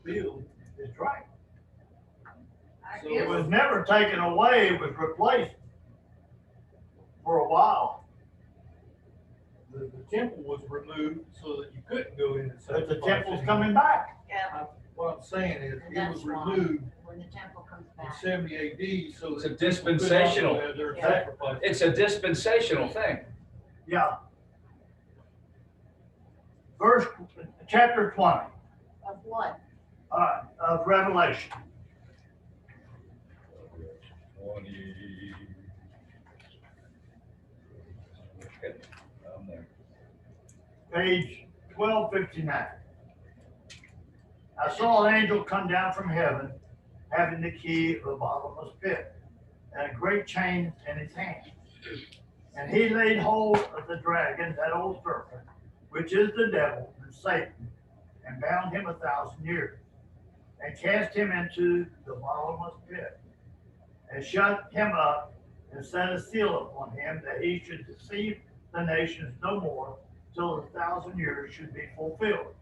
fulfilled. That's right. So It was never taken away, it was replaced for a while. the temple was removed so that you couldn't go in and But sacrifice. the temple's anymore. coming back. Yeah, What I'm saying is, and it that's was why, removed when the temple comes in back. 70 AD, so It's a that people could also dispensational. have their Yeah. sacrifice. It's a dispensational thing. Yeah. Chapter 20, Of what? of Revelation. 20. Okay, I'm there. Page 1259. I saw an angel come down from heaven, having the key of the bottomless pit, and a great chain in his hand. And he laid hold of the dragon, that old serpent, which is the devil and Satan, and bound him 1,000 years, and cast him into the bottomless pit, and shut him up, and set a seal upon him, that he should deceive the nations no more, till the 1,000 years should be fulfilled.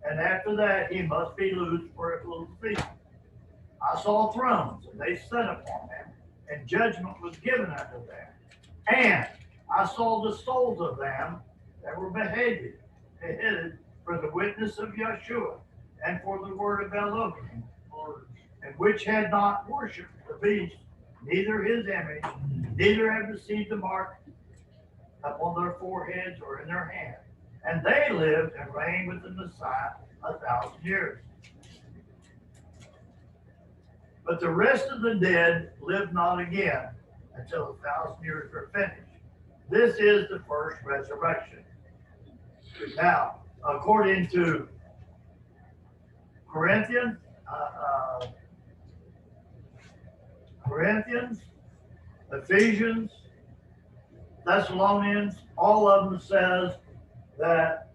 And after that he must be loosed for a little season. I saw thrones, and they sat upon them, and judgment was given unto them. And I saw the souls of them that were beheaded for the witness of Yeshua, and for the word of Elohim, and which had not worshipped the beast, neither his image, neither have received the mark upon their foreheads or in their hands. And they lived and reigned with the Messiah 1,000 years. But the rest of the dead lived not again until 1,000 years were finished. This is the first resurrection. Now, according to Corinthians, Ephesians, Thessalonians, all of them says that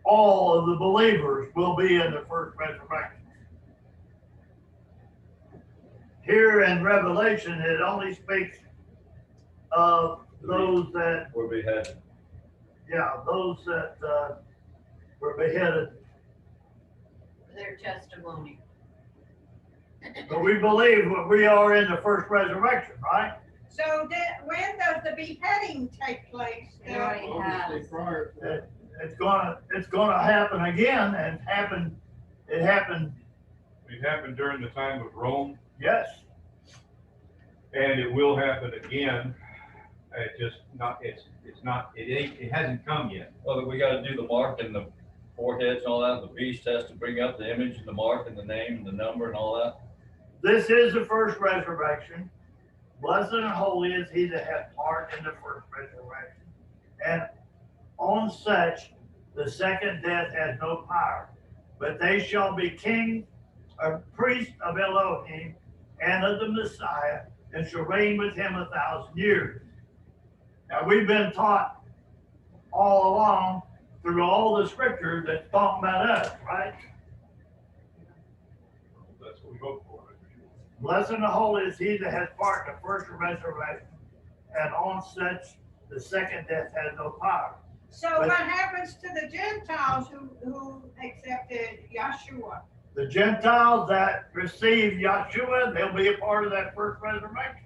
all of the believers will be in the first resurrection. Here in Revelation, it only speaks of those that, Were beheaded. those that were beheaded. Their testimony. But we believe that we are in the first resurrection, right? So when does the beheading take place? It already Obviously, has. prior to that. It's gonna happen again, and it happened, It happened during the time of Rome, yes. and it will happen again. It hasn't come yet. Well, we gotta do the mark and the foreheads and all that. The beast has to bring up the image and the mark and the name and the number and all that. This is the first resurrection. Blessed and holy is he that hath part in the first resurrection. And on such the second death has no power, but they shall be kings or priests of Elohim and of the Messiah, and shall reign with him 1,000 years. Now we've been taught all along through all the scriptures that's talking about us, right? That's what we hope for. Blessed and holy is he that has part in the first resurrection, and on such the second death has no power. So what happens to the Gentiles who accepted Yeshua? The Gentiles that receive Yeshua, they'll be a part of that first resurrection.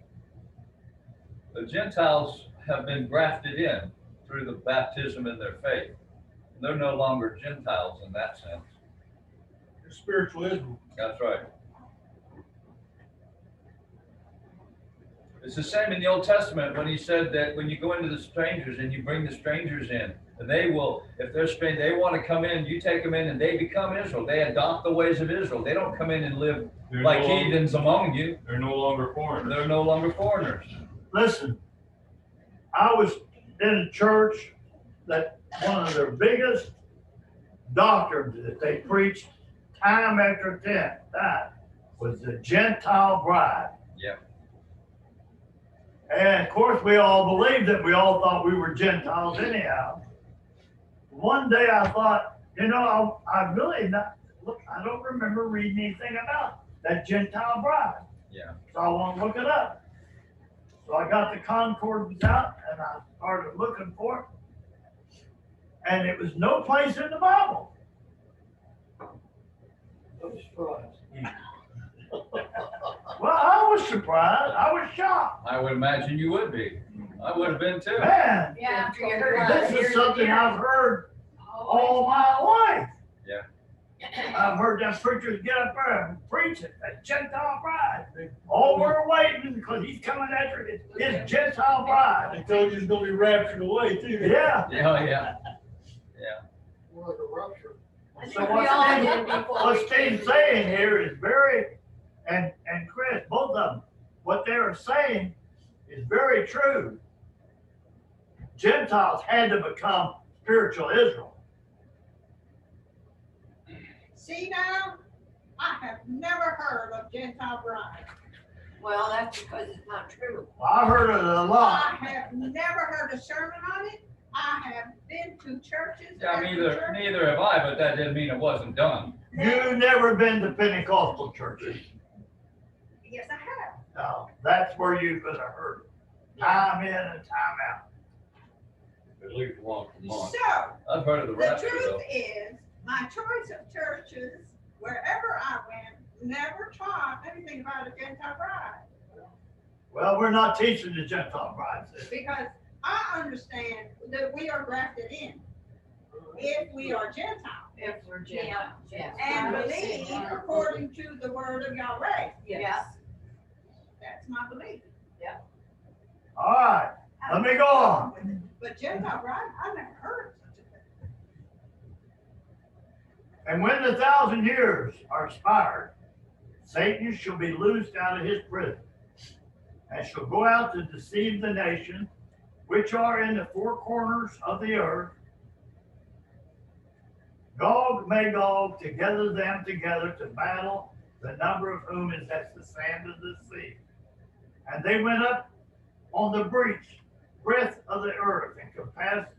The Gentiles have been grafted in through the baptism in their faith. They're no longer Gentiles in that sense. Your spiritual Israel. That's right. It's the same in the Old Testament when he said that when you go into the strangers and you bring the strangers in, and they will, if they're strange, they want to come in, you take them in and they become Israel. They adopt the ways of Israel. They don't come in and live They're like no longer- heathens among you. They're no longer foreigners. They're no longer foreigners. Listen, I was in a church that one of their biggest doctrines that they preached time after time was the Gentile bride. Yeah. And of course, we all believed it. We all thought we were Gentiles anyhow. One day I thought, I really not, look, I don't remember reading anything about that Gentile bride. Yeah. So I want to look it up. So I got the concordance out and I started looking for it. And it was no place in the Bible. was surprised. Well, I was surprised. I was shocked. I would imagine you would be. I would have been too. Man, Yeah, after you heard. this is something I've heard all my life. Yeah. I've heard them preachers get up there and preach it, a Gentile bride. Oh, we're waiting because he's coming after his Gentile bride. They told you it's gonna be raptured away too. Yeah. Yeah. Like a rupture. I think So we all did before. what Steve's saying here is very, and Chris, both of them, what they are saying is very true. Gentiles had to become spiritual Israel. See now, I have never heard of Gentile bride. Well, that's because it's not true. I heard it a I lot. have never heard a sermon on it. I have been to churches. Yeah, after neither churches. have I, but that didn't mean it wasn't done. You never been to Pentecostal churches. Yes, I have. No, that's where you could have heard it. Time in and time out. At least once a month. So, I've heard of the the rapture truth though. is, my choice of churches, wherever I went, never taught anything about a Gentile bride. Well, we're not teaching the Gentile brides this. Because I understand that we are grafted in if we are Gentiles If we're Gentiles, yes. and believe according to the word of Yahweh. Yes. That's my belief. All right, let me go on. But Gentile bride, I never heard of such a thing. And when the 1,000 years are expired, Satan shall be loosed out of his prison, and shall go out to deceive the nations which are in the four corners of the earth, Gog, Magog, to gather them together to battle, the number of whom is as the sand of the sea. And they went up on the breadth of the earth, and compassed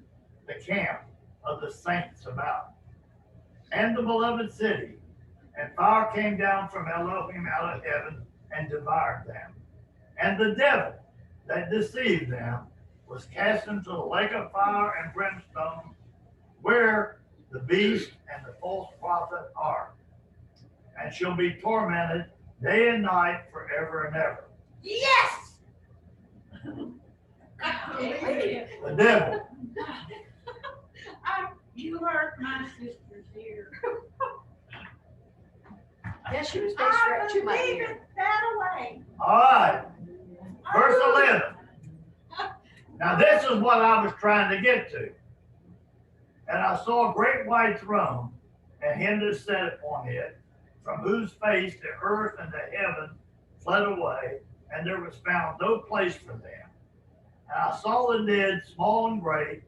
the camp of the saints about, and the beloved city. And fire came down from Elohim out of heaven and devoured them. And the devil that deceived them was cast into the lake of fire and brimstone, where the beast and the false prophet are, and shall be tormented day and night forever and ever. Yes! I believe it. The devil. You hurt my sister's ear. Yes, she was based I right to my believe ear. it that way. All right, verse 11. Now this is what I was trying to get to. And I saw a great white throne, and him that sat upon it, from whose face the earth and the heaven fled away, and there was found no place for them. And I saw the dead, small and great,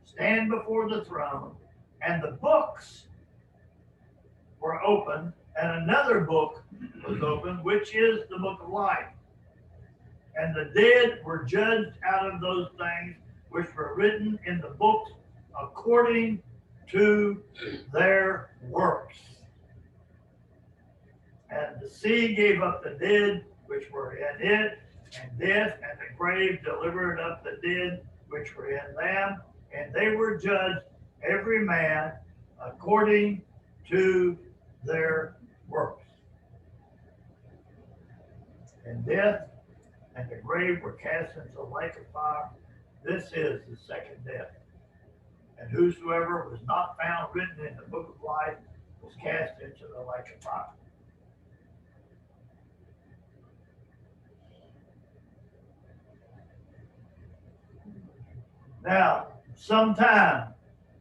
stand before the throne, and the books were opened, and another book was opened, which is the book of life. And the dead were judged out of those things which were written in the books according to their works. And the sea gave up the dead which were in it, and death and the grave delivered up the dead which were in them, and they were judged every man according to their works. And death and the grave were cast into the lake of fire. This is the second death. And whosoever was not found written in the book of life was cast into the lake of fire. Now, sometime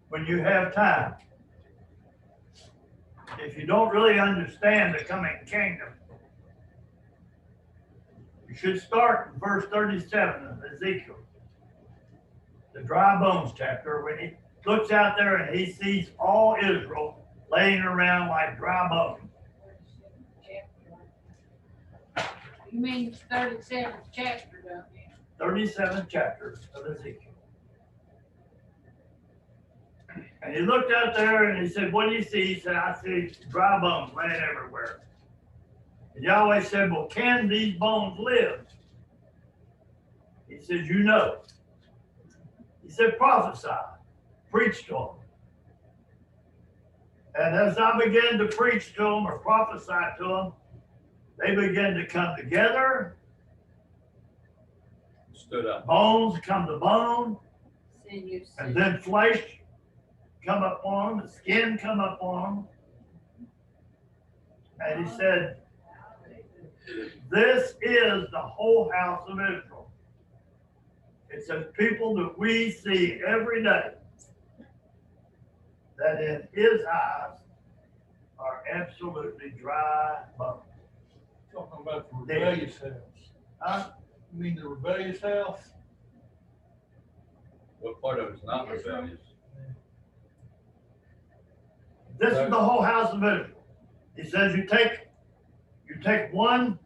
when you have time, if you don't really understand the coming kingdom, you should start in verse 37 of Ezekiel, the dry bones chapter, when he looks out there and he sees all Israel laying around like dry bones. You mean 37th chapter, don't you? 37 chapters of Ezekiel. And he looked out there and he said, what do you see? He said, I see dry bones laying everywhere. And Yahweh said, well, can these bones live? He said, you know. He said, prophesy, preach to them. And as I began to preach to them or prophesy to them, they began to come together. Stood up. Bones come to bone, Sinews. and then flesh come up on them, and skin come up on them. And he said, this is the whole house of Israel. It says people that we see every day, that in his eyes are absolutely dry bones. Talking about the rebellious house. Huh? You mean the rebellious house? What part of it's not rebellious? This is the whole house of Israel. He says you take one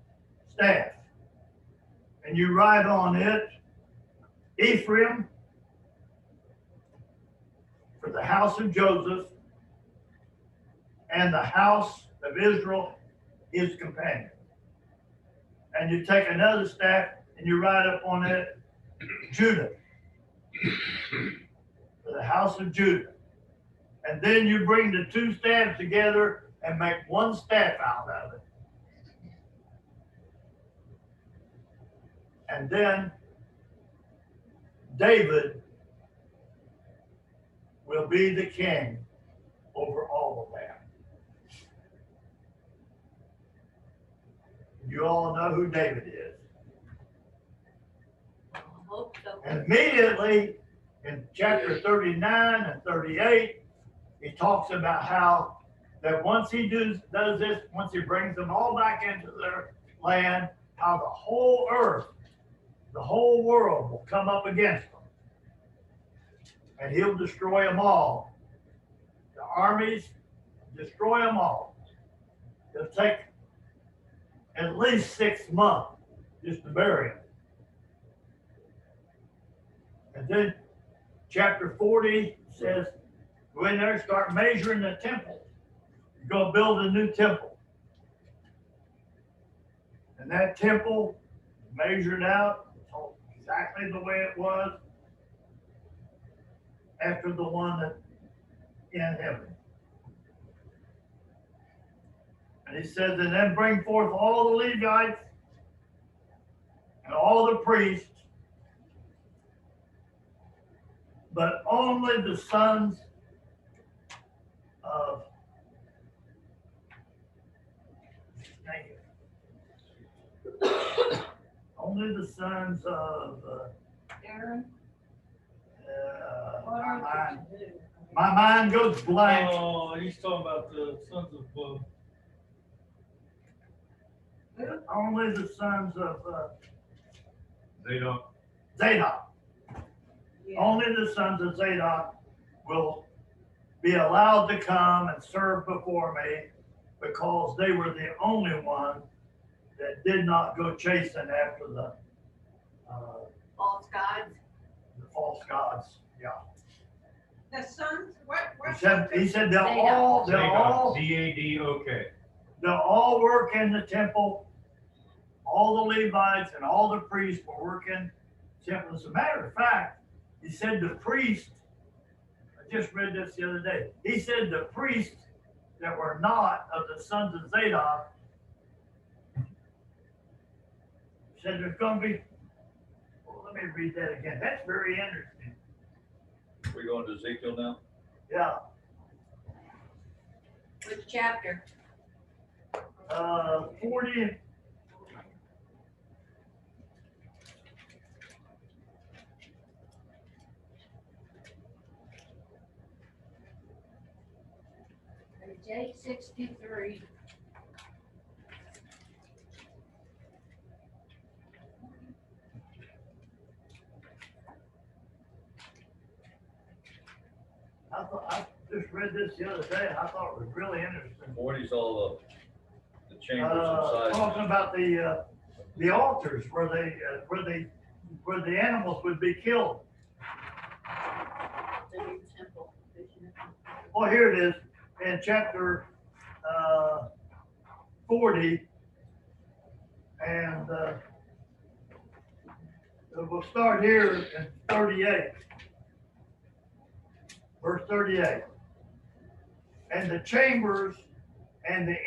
staff and you write on it Ephraim for the house of Joseph, and the house of Israel his companion. And you take another staff and you write up on it Judah for the house of Judah. And then you bring the two staffs together and make one staff out of it. And then David will be the king over all of that. You all know who David is. I hope so. And immediately in chapter 39 and 38, he talks about how that once he does this, once he brings them all back into their land, how the whole earth, the whole world will come up against them. And he'll destroy them all. The armies, destroy them all. It'll take at least 6 months just to bury them. And then chapter 40 says, go in there and start measuring the temple. You're going to build a new temple. And that temple measured out exactly the way it was after the one that in heaven. And he says, and then bring forth all the Levites and all the priests, but only the sons of only the sons of Aaron, what my are mind, you to do? my mind goes blank. Oh, he's talking about the sons of, Only the sons of Zadok. Zadok. Yeah. Only the sons of Zadok will be allowed to come and serve before me, because they were the only one that did not go chasing after the False gods. false gods. Yeah. The sons, what? He said they'll all Zadok, Z-A-D-O-K. they'll all work in the temple. All the Levites and all the priests will work in the temple. As a matter of fact, he said the priests, I just read this the other day. He said the priests that were not of the sons of Zadok, said there's going to be, well, let me read that again. That's very interesting. We're going to Ezekiel now? Yeah. Which chapter? 40. Page 863. I just read this the other day. I thought it was really interesting. 40's all the chambers inside. Talking about the altars where the animals would be killed. The new temple. Vision. Well, here it is in chapter 40, and we'll start here in 38, verse 38. and the chambers and the